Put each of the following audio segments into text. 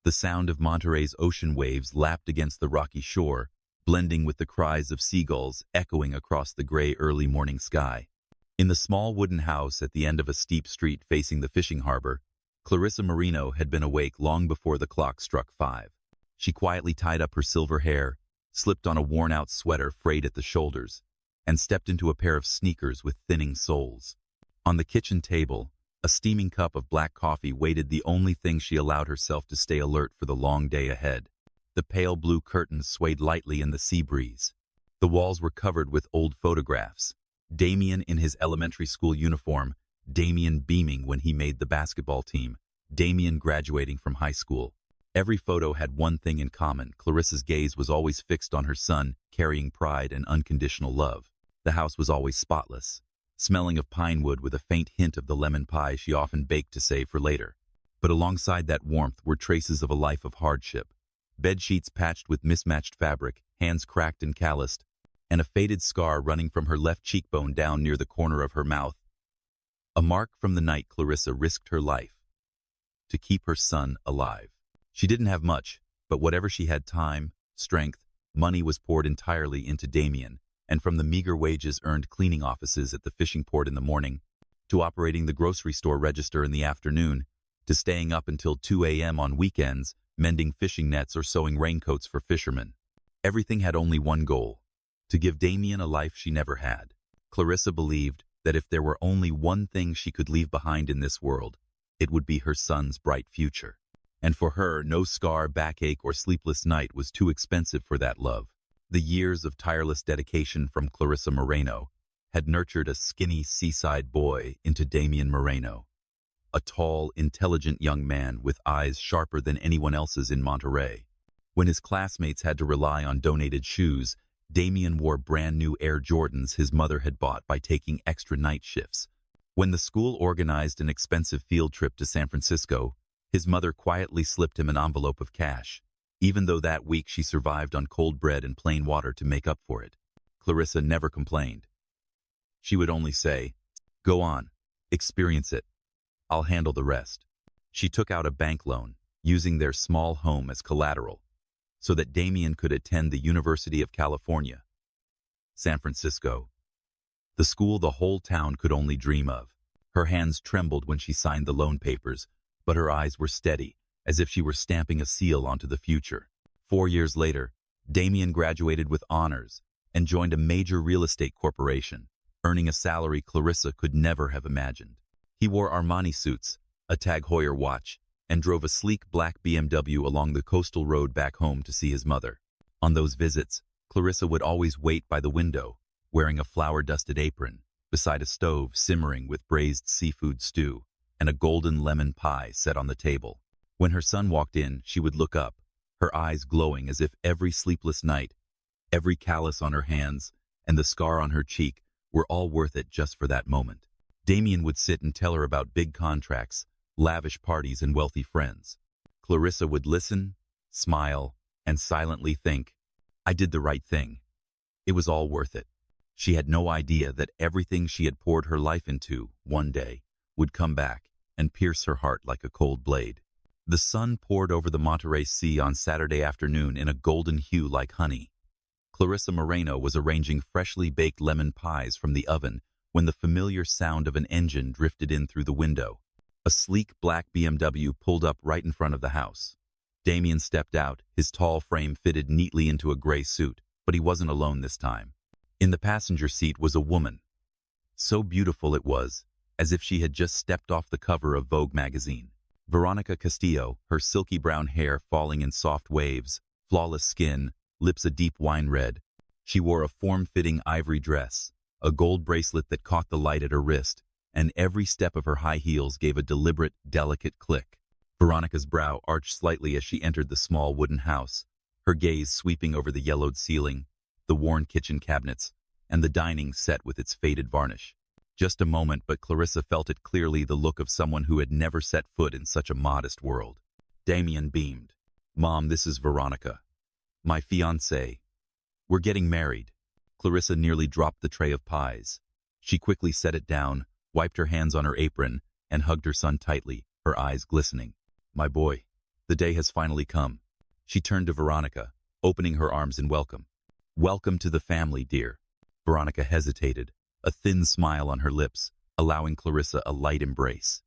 The sound of Monterey's ocean waves lapped against the rocky shore, blending with the cries of seagulls echoing across the gray early morning sky. In the small wooden house at the end of a steep street facing the fishing harbor, Clarissa Moreno had been awake long before the clock struck 5. She quietly tied up her silver hair, slipped on a worn-out sweater frayed at the shoulders, and stepped into a pair of sneakers with thinning soles. On the kitchen table, a steaming cup of black coffee waited, the only thing she allowed herself to stay alert for the long day ahead. The pale blue curtains swayed lightly in the sea breeze. The walls were covered with old photographs. Damian in his elementary school uniform, Damian beaming when he made the basketball team, Damian graduating from high school. Every photo had one thing in common. Clarissa's gaze was always fixed on her son, carrying pride and unconditional love. The house was always spotless, smelling of pine wood with a faint hint of the lemon pie she often baked to save for later. But alongside that warmth were traces of a life of hardship. Bed sheets patched with mismatched fabric, hands cracked and calloused, and a faded scar running from her left cheekbone down near the corner of her mouth. A mark from the night Clarissa risked her life to keep her son alive. She didn't have much, but whatever she had, time, strength, money, was poured entirely into Damian, and from the meager wages earned cleaning offices at the fishing port in the morning, to operating the grocery store register in the afternoon, to staying up until 2 a.m. on weekends, mending fishing nets or sewing raincoats for fishermen. Everything had only one goal: to give Damian a life she never had. Clarissa believed that if there were only one thing she could leave behind in this world, it would be her son's bright future. And for her, no scar, backache, or sleepless night was too expensive for that love. The years of tireless dedication from Clarissa Moreno had nurtured a skinny seaside boy into Damian Moreno, a tall, intelligent young man with eyes sharper than anyone else's in Monterey. When his classmates had to rely on donated shoes, Damian wore brand new Air Jordans his mother had bought by taking extra night shifts. When the school organized an expensive field trip to San Francisco, his mother quietly slipped him an envelope of cash, even though that week she survived on cold bread and plain water to make up for it. Clarissa never complained. She would only say, "Go on, experience it. I'll handle the rest." She took out a bank loan, using their small home as collateral, so that Damian could attend the University of California, San Francisco, the school the whole town could only dream of. Her hands trembled when she signed the loan papers, but her eyes were steady, as if she were stamping a seal onto the future. 4 years later, Damian graduated with honors and joined a major real estate corporation, earning a salary Clarissa could never have imagined. He wore Armani suits, a Tag Heuer watch, and drove a sleek black BMW along the coastal road back home to see his mother. On those visits, Clarissa would always wait by the window, wearing a flour-dusted apron, beside a stove simmering with braised seafood stew and a golden lemon pie set on the table. When her son walked in, she would look up, her eyes glowing as if every sleepless night, every callus on her hands, and the scar on her cheek were all worth it just for that moment. Damian would sit and tell her about big contracts, lavish parties, and wealthy friends. Clarissa would listen, smile, and silently think, "I did the right thing. It was all worth it." She had no idea that everything she had poured her life into, one day, would come back and pierce her heart like a cold blade. The sun poured over the Monterey Sea on Saturday afternoon in a golden hue like honey. Clarissa Moreno was arranging freshly baked lemon pies from the oven when the familiar sound of an engine drifted in through the window. A sleek black BMW pulled up right in front of the house. Damian stepped out, his tall frame fitted neatly into a gray suit, but he wasn't alone this time. In the passenger seat was a woman. So beautiful it was, as if she had just stepped off the cover of Vogue magazine. Veronica Castillo, her silky brown hair falling in soft waves, flawless skin, lips a deep wine red. She wore a form-fitting ivory dress, a gold bracelet that caught the light at her wrist, and every step of her high heels gave a deliberate, delicate click. Veronica's brow arched slightly as she entered the small wooden house, her gaze sweeping over the yellowed ceiling, the worn kitchen cabinets, and the dining set with its faded varnish. Just a moment, but Clarissa felt it clearly, the look of someone who had never set foot in such a modest world. Damian beamed. "Mom, this is Veronica. My fiancée. We're getting married." Clarissa nearly dropped the tray of pies. She quickly set it down, wiped her hands on her apron, and hugged her son tightly, her eyes glistening. "My boy, The day has finally come. She turned to Veronica, opening her arms in welcome. Welcome to the family, dear. Veronica hesitated, a thin smile on her lips, allowing Clarissa a light embrace.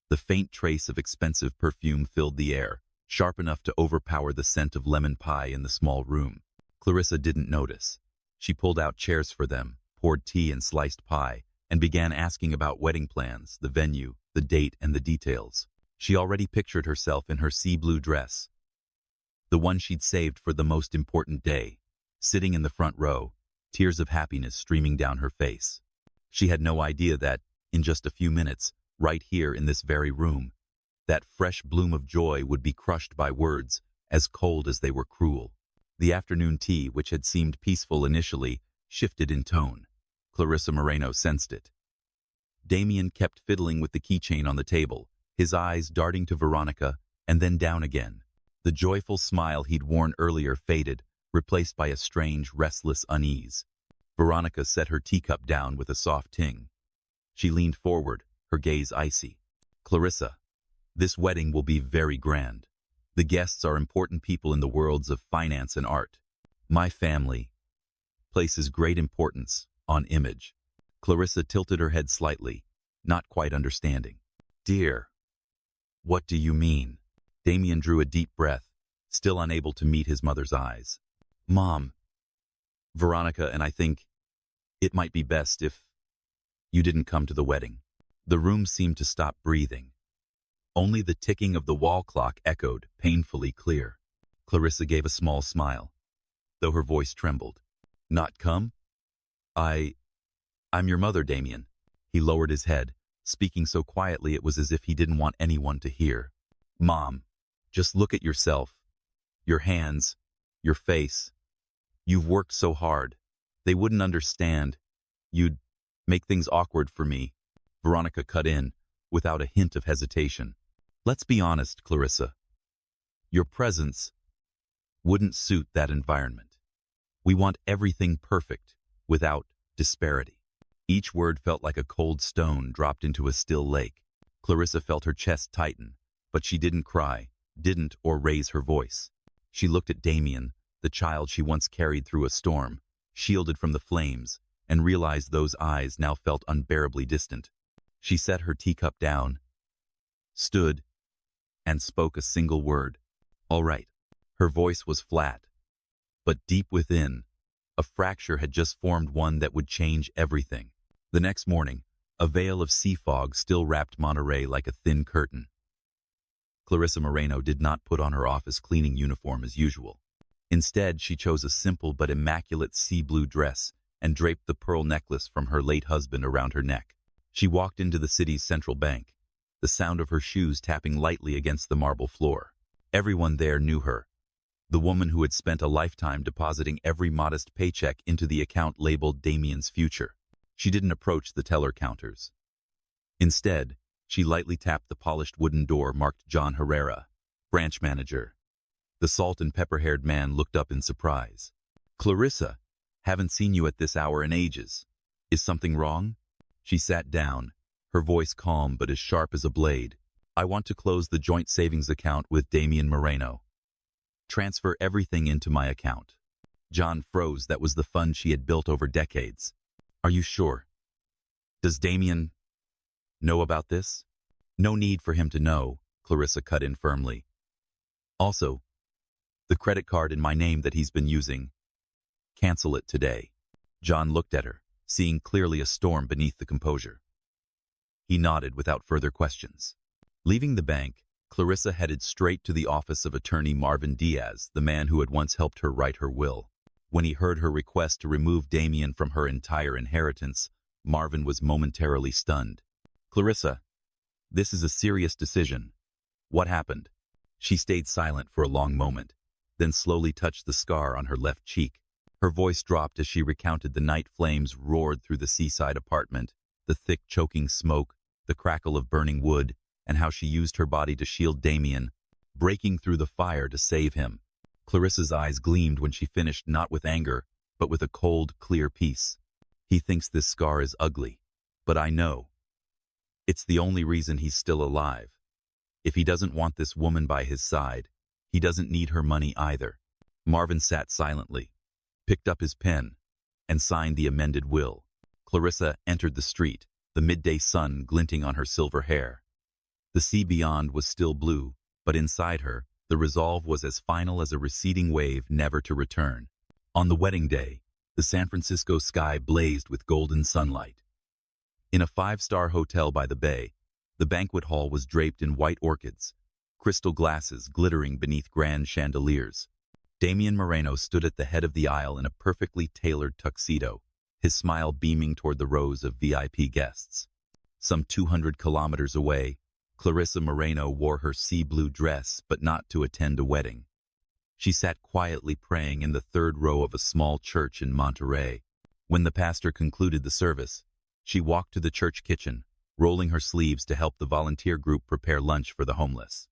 The faint trace of expensive perfume filled the air, sharp enough to overpower the scent of lemon pie in the small room. Clarissa didn't notice. She pulled out chairs for them, poured tea and sliced pie, and began asking about wedding plans, the venue, the date, and the details. She already pictured herself in her sea blue dress, the one she'd saved for the most important day, sitting in the front row, tears of happiness streaming down her face. She had no idea that, in just a few minutes, right here in this very room, that fresh bloom of joy would be crushed by words as cold as they were cruel. The afternoon tea, which had seemed peaceful initially, shifted in tone. Clarissa Moreno sensed it. Damian kept fiddling with the keychain on the table, his eyes darting to Veronica and then down again. The joyful smile he'd worn earlier faded, replaced by a strange, restless unease. Veronica set her teacup down with a soft ting. She leaned forward, her gaze icy. Clarissa, this wedding will be very grand. The guests are important people in the worlds of finance and art. My family places great importance on image. Clarissa tilted her head slightly, not quite understanding. Dear, what do you mean? Damian drew a deep breath, still unable to meet his mother's eyes. Mom, Veronica and I think it might be best if you didn't come to the wedding. The room seemed to stop breathing. Only the ticking of the wall clock echoed, painfully clear. Clarissa gave a small smile, though her voice trembled. Not come? I'm your mother, Damian. He lowered his head, speaking so quietly it was as if he didn't want anyone to hear. Mom, just look at yourself. Your hands, your face. You've worked so hard. They wouldn't understand. You'd make things awkward for me. Veronica cut in, without a hint of hesitation. Let's be honest, Clarissa. Your presence wouldn't suit that environment. We want everything perfect, without disparity. Each word felt like a cold stone dropped into a still lake. Clarissa felt her chest tighten, but she didn't cry, didn't or raise her voice. She looked at Damian, the child she once carried through a storm, shielded from the flames, and realized those eyes now felt unbearably distant. She set her teacup down, stood, and spoke a single word. All right. Her voice was flat, but deep within, a fracture had just formed, one that would change everything. The next morning, a veil of sea fog still wrapped Monterey like a thin curtain. Clarissa Moreno did not put on her office cleaning uniform as usual. Instead, she chose a simple but immaculate sea blue dress and draped the pearl necklace from her late husband around her neck. She walked into the city's central bank, the sound of her shoes tapping lightly against the marble floor. Everyone there knew her, the woman who had spent a lifetime depositing every modest paycheck into the account labeled Damian's future. She didn't approach the teller counters. Instead, she lightly tapped the polished wooden door marked John Herrera, branch manager. The salt and pepper-haired man looked up in surprise. Clarissa, haven't seen you at this hour in ages. Is something wrong? She sat down, her voice calm but as sharp as a blade. I want to close the joint savings account with Damian Moreno. Transfer everything into my account. John froze. That was the fund she had built over decades. Are you sure? Does Damian know about this? No need for him to know, Clarissa cut in firmly. Also, the credit card in my name that he's been using, cancel it today. John looked at her, seeing clearly a storm beneath the composure. He nodded without further questions. Leaving the bank, Clarissa headed straight to the office of attorney Marvin Diaz, the man who had once helped her write her will. When he heard her request to remove Damian from her entire inheritance, Marvin was momentarily stunned. Clarissa, this is a serious decision. What happened? She stayed silent for a long moment, then slowly touched the scar on her left cheek. Her voice dropped as she recounted the night flames roared through the seaside apartment, the thick choking smoke, the crackle of burning wood, and how she used her body to shield Damian, breaking through the fire to save him. Clarissa's eyes gleamed when she finished, not with anger, but with a cold, clear peace. He thinks this scar is ugly, but I know. It's the only reason he's still alive. If he doesn't want this woman by his side, he doesn't need her money either. Marvin sat silently, picked up his pen, and signed the amended will. Clarissa entered the street, the midday sun glinting on her silver hair. The sea beyond was still blue, but inside her, the resolve was as final as a receding wave never to return. On the wedding day, the San Francisco sky blazed with golden sunlight. In a five-star hotel by the bay, the banquet hall was draped in white orchids, crystal glasses glittering beneath grand chandeliers. Damian Moreno stood at the head of the aisle in a perfectly tailored tuxedo, his smile beaming toward the rows of VIP guests. Some 200 kilometers away, Clarissa Moreno wore her sea blue dress, but not to attend a wedding. She sat quietly praying in the third row of a small church in Monterey. When the pastor concluded the service, she walked to the church kitchen, rolling her sleeves to help the volunteer group prepare lunch for the homeless.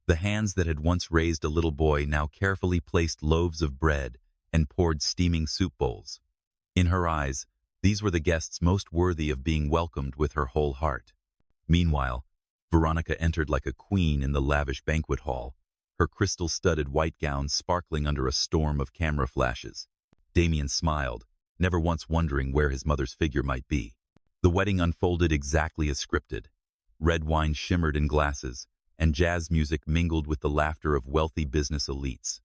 The hands that had once raised a little boy now carefully placed loaves of bread and poured steaming soup bowls. In her eyes, these were the guests most worthy of being welcomed with her whole heart. Meanwhile, Veronica entered like a queen in the lavish banquet hall, her crystal-studded white gown sparkling under a storm of camera flashes. Damian smiled, never once wondering where his mother's figure might be. The wedding unfolded exactly as scripted. Red wine shimmered in glasses, and jazz music mingled with the laughter of wealthy business elites.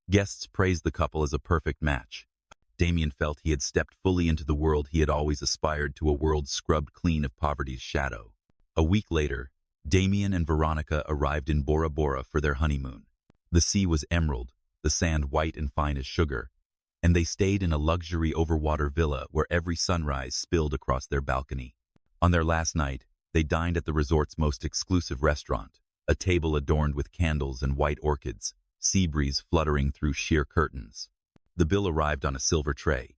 Guests praised the couple as a perfect match. Damian felt he had stepped fully into the world he had always aspired to, a world scrubbed clean of poverty's shadow. A week later, Damian and Veronica arrived in Bora Bora for their honeymoon. The sea was emerald, the sand white and fine as sugar, and they stayed in a luxury overwater villa where every sunrise spilled across their balcony. On their last night, they dined at the resort's most exclusive restaurant, a table adorned with candles and white orchids, sea breeze fluttering through sheer curtains. The bill arrived on a silver tray.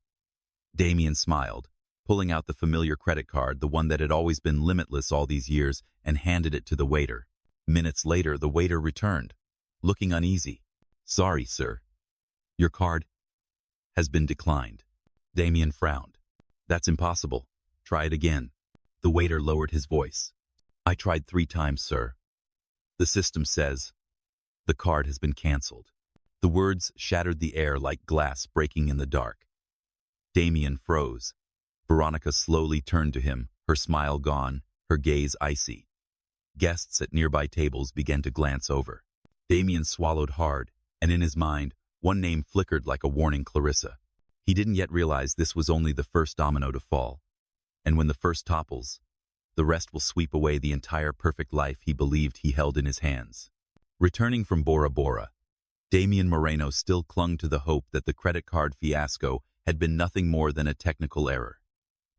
Damian smiled, pulling out the familiar credit card, the one that had always been limitless all these years, and handed it to the waiter. Minutes later, the waiter returned, looking uneasy. "Sorry, sir. Your card has been declined." Damian frowned. "That's impossible. Try it again." The waiter lowered his voice. "I tried 3 times, sir. The system says the card has been canceled." The words shattered the air like glass breaking in the dark. Damian froze. Veronica slowly turned to him, her smile gone, her gaze icy. Guests at nearby tables began to glance over. Damian swallowed hard, and in his mind, one name flickered like a warning: Clarissa. He didn't yet realize this was only the first domino to fall. And when the first topples, the rest will sweep away the entire perfect life he believed he held in his hands. Returning from Bora Bora, Damian Moreno still clung to the hope that the credit card fiasco had been nothing more than a technical error.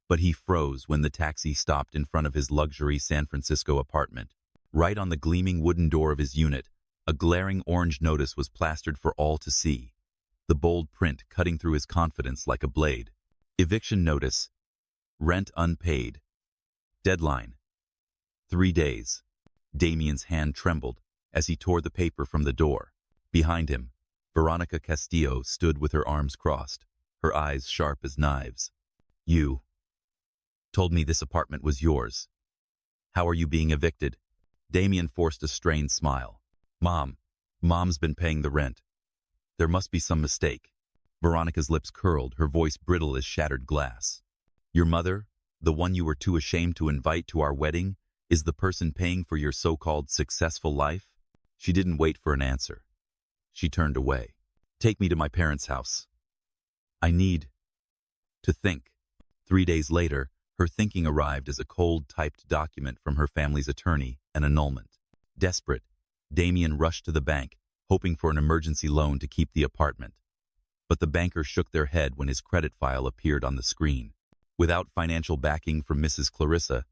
But he froze when the taxi stopped in front of his luxury San Francisco apartment. Right on the gleaming wooden door of his unit, a glaring orange notice was plastered for all to see, the bold print cutting through his confidence like a blade. Eviction notice. Rent unpaid. Deadline: 3 days. Damian's hand trembled as he tore the paper from the door. Behind him, Veronica Castillo stood with her arms crossed, her eyes sharp as knives. "You told me this apartment was yours. How are you being evicted?" Damian forced a strained smile. Mom's been paying the rent. There must be some mistake." Veronica's lips curled, her voice brittle as shattered glass. "Your mother, the one you were too ashamed to invite to our wedding, is the person paying for your so-called successful life?" She didn't wait for an answer. She turned away. "Take me to my parents' house. I need to think." 3 days later, her thinking arrived as a cold, typed document from her family's attorney, an annulment. Desperate, Damian rushed to the bank, hoping for an emergency loan to keep the apartment. But the bankers shook their head when his credit file appeared on the screen. "Without financial backing from Mrs. Clarissa,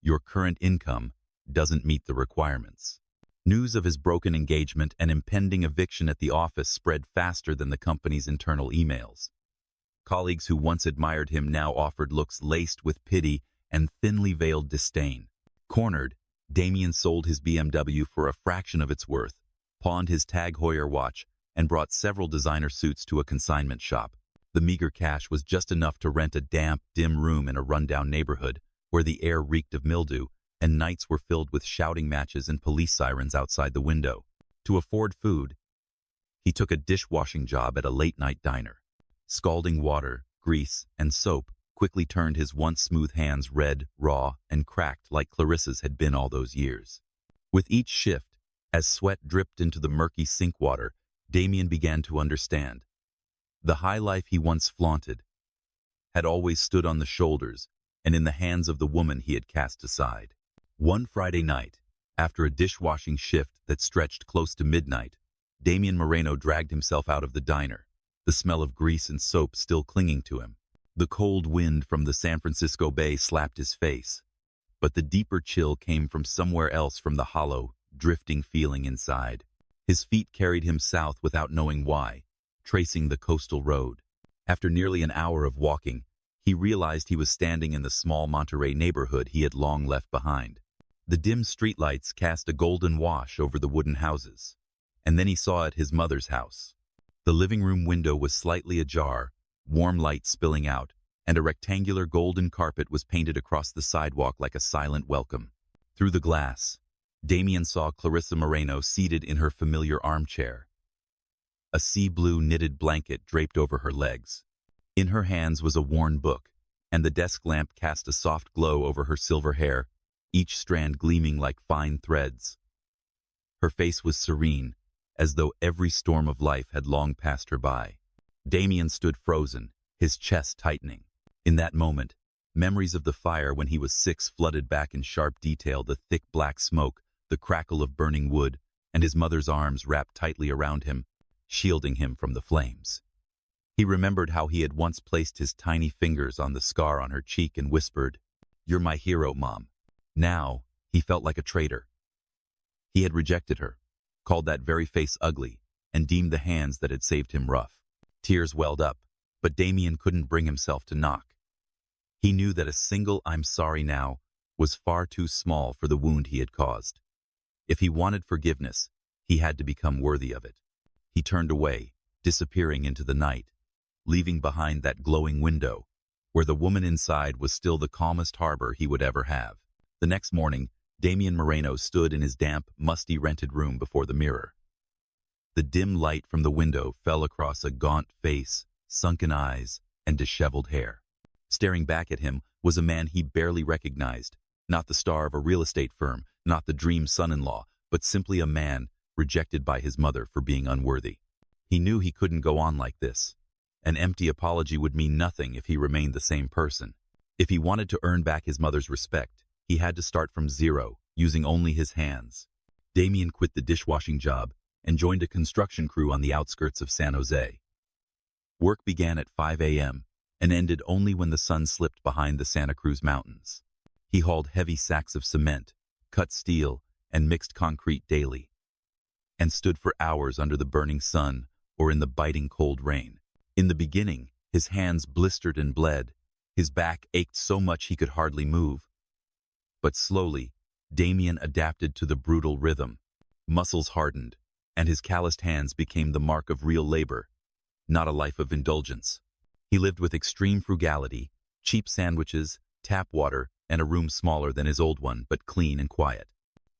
your current income doesn't meet the requirements." News of his broken engagement and impending eviction at the office spread faster than the company's internal emails. Colleagues who once admired him now offered looks laced with pity and thinly veiled disdain. Cornered, Damian sold his BMW for a fraction of its worth, pawned his Tag Heuer watch, and brought several designer suits to a consignment shop. The meager cash was just enough to rent a damp, dim room in a rundown neighborhood where the air reeked of mildew and nights were filled with shouting matches and police sirens outside the window. To afford food, he took a dishwashing job at a late-night diner. Scalding water, grease, and soap quickly turned his once smooth hands red, raw, and cracked like Clarissa's had been all those years. With each shift, as sweat dripped into the murky sink water, Damian began to understand. The high life he once flaunted had always stood on the shoulders and in the hands of the woman he had cast aside. One Friday night, after a dishwashing shift that stretched close to midnight, Damian Moreno dragged himself out of the diner, the smell of grease and soap still clinging to him. The cold wind from the San Francisco Bay slapped his face, but the deeper chill came from somewhere else, from the hollow, drifting feeling inside. His feet carried him south without knowing why, tracing the coastal road. After nearly an hour of walking, he realized he was standing in the small Monterey neighborhood he had long left behind. The dim streetlights cast a golden wash over the wooden houses, and then he saw it his mother's house. The living room window was slightly ajar, warm light spilling out, and a rectangular golden carpet was painted across the sidewalk like a silent welcome. Through the glass, Damian saw Clarissa Moreno seated in her familiar armchair, a sea-blue knitted blanket draped over her legs. In her hands was a worn book, and the desk lamp cast a soft glow over her silver hair, each strand gleaming like fine threads. Her face was serene, as though every storm of life had long passed her by. Damian stood frozen, his chest tightening. In that moment, memories of the fire when he was 6 flooded back in sharp detail: the thick black smoke, the crackle of burning wood, and his mother's arms wrapped tightly around him, shielding him from the flames. He remembered how he had once placed his tiny fingers on the scar on her cheek and whispered, "You're my hero, Mom." Now, he felt like a traitor. He had rejected her, called that very face ugly, and deemed the hands that had saved him rough. Tears welled up, but Damian couldn't bring himself to knock. He knew that a single "I'm sorry now" was far too small for the wound he had caused. If he wanted forgiveness, he had to become worthy of it. He turned away, disappearing into the night, leaving behind that glowing window, where the woman inside was still the calmest harbor he would ever have. The next morning, Damian Moreno stood in his damp, musty rented room before the mirror. The dim light from the window fell across a gaunt face, sunken eyes, and disheveled hair. Staring back at him was a man he barely recognized, not the star of a real estate firm, not the dream son-in-law, but simply a man rejected by his mother for being unworthy. He knew he couldn't go on like this. An empty apology would mean nothing if he remained the same person. If he wanted to earn back his mother's respect, he had to start from zero, using only his hands. Damian quit the dishwashing job and joined a construction crew on the outskirts of San Jose. Work began at 5 a.m. and ended only when the sun slipped behind the Santa Cruz Mountains. He hauled heavy sacks of cement, cut steel, and mixed concrete daily, and stood for hours under the burning sun or in the biting cold rain. In the beginning, his hands blistered and bled. His back ached so much he could hardly move. But slowly, Damian adapted to the brutal rhythm. Muscles hardened, and his calloused hands became the mark of real labor, not a life of indulgence. He lived with extreme frugality, cheap sandwiches, tap water, and a room smaller than his old one, but clean and quiet.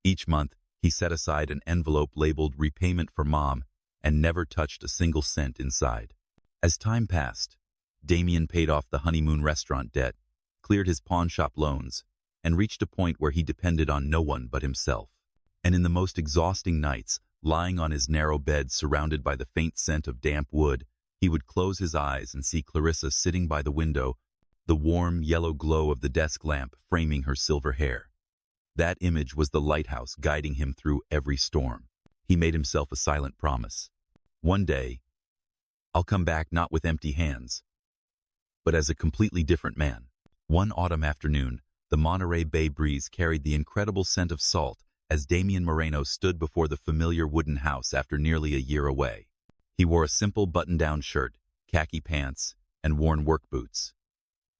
Each month, he set aside an envelope labeled "Repayment for Mom" and never touched a single cent inside. As time passed, Damian paid off the honeymoon restaurant debt, cleared his pawn shop loans, and reached a point where he depended on no one but himself. And in the most exhausting nights, lying on his narrow bed surrounded by the faint scent of damp wood, he would close his eyes and see Clarissa sitting by the window, the warm yellow glow of the desk lamp framing her silver hair. That image was the lighthouse guiding him through every storm. He made himself a silent promise. One day, I'll come back not with empty hands, but as a completely different man. One autumn afternoon, the Monterey Bay breeze carried the incredible scent of salt as Damian Moreno stood before the familiar wooden house after nearly a year away. He wore a simple button-down shirt, khaki pants, and worn work boots.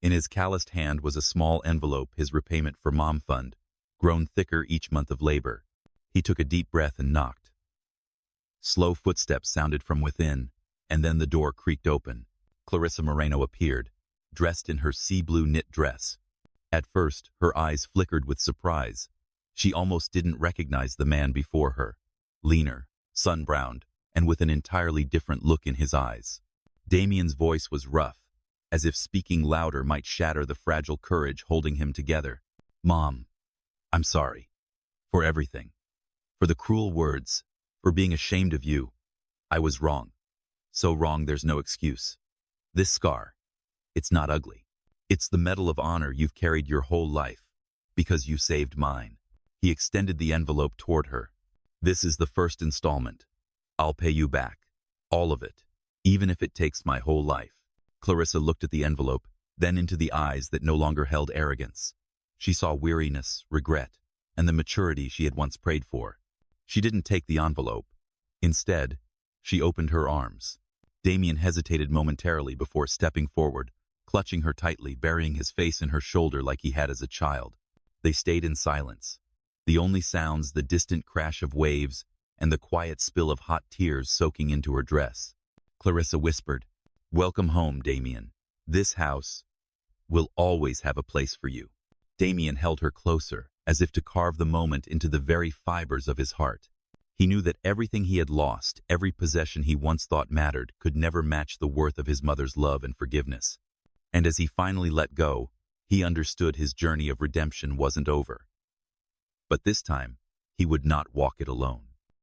In his calloused hand was a small envelope, his repayment for Mom fund, grown thicker each month of labor. He took a deep breath and knocked. Slow footsteps sounded from within, and then the door creaked open. Clarissa Moreno appeared, dressed in her sea blue knit dress. At first, her eyes flickered with surprise, She almost didn't recognize the man before her, leaner, sun-browned, and with an entirely different look in his eyes. Damian's voice was rough, as if speaking louder might shatter the fragile courage holding him together. "Mom, I'm sorry. For everything. For the cruel words. For being ashamed of you. I was wrong. So wrong there's no excuse. This scar, it's not ugly. It's the medal of honor you've carried your whole life, because you saved mine." He extended the envelope toward her. "This is the first installment. I'll pay you back. All of it. Even if it takes my whole life." Clarissa looked at the envelope, then into the eyes that no longer held arrogance. She saw weariness, regret, and the maturity she had once prayed for. She didn't take the envelope. Instead, she opened her arms. Damian hesitated momentarily before stepping forward, clutching her tightly, burying his face in her shoulder like he had as a child. They stayed in silence. The only sounds, the distant crash of waves, and the quiet spill of hot tears soaking into her dress. Clarissa whispered, "Welcome home, Damian. This house will always have a place for you." Damian held her closer, as if to carve the moment into the very fibers of his heart. He knew that everything he had lost, every possession he once thought mattered, could never match the worth of his mother's love and forgiveness. And as he finally let go, he understood his journey of redemption wasn't over. But this time, he would not walk it alone.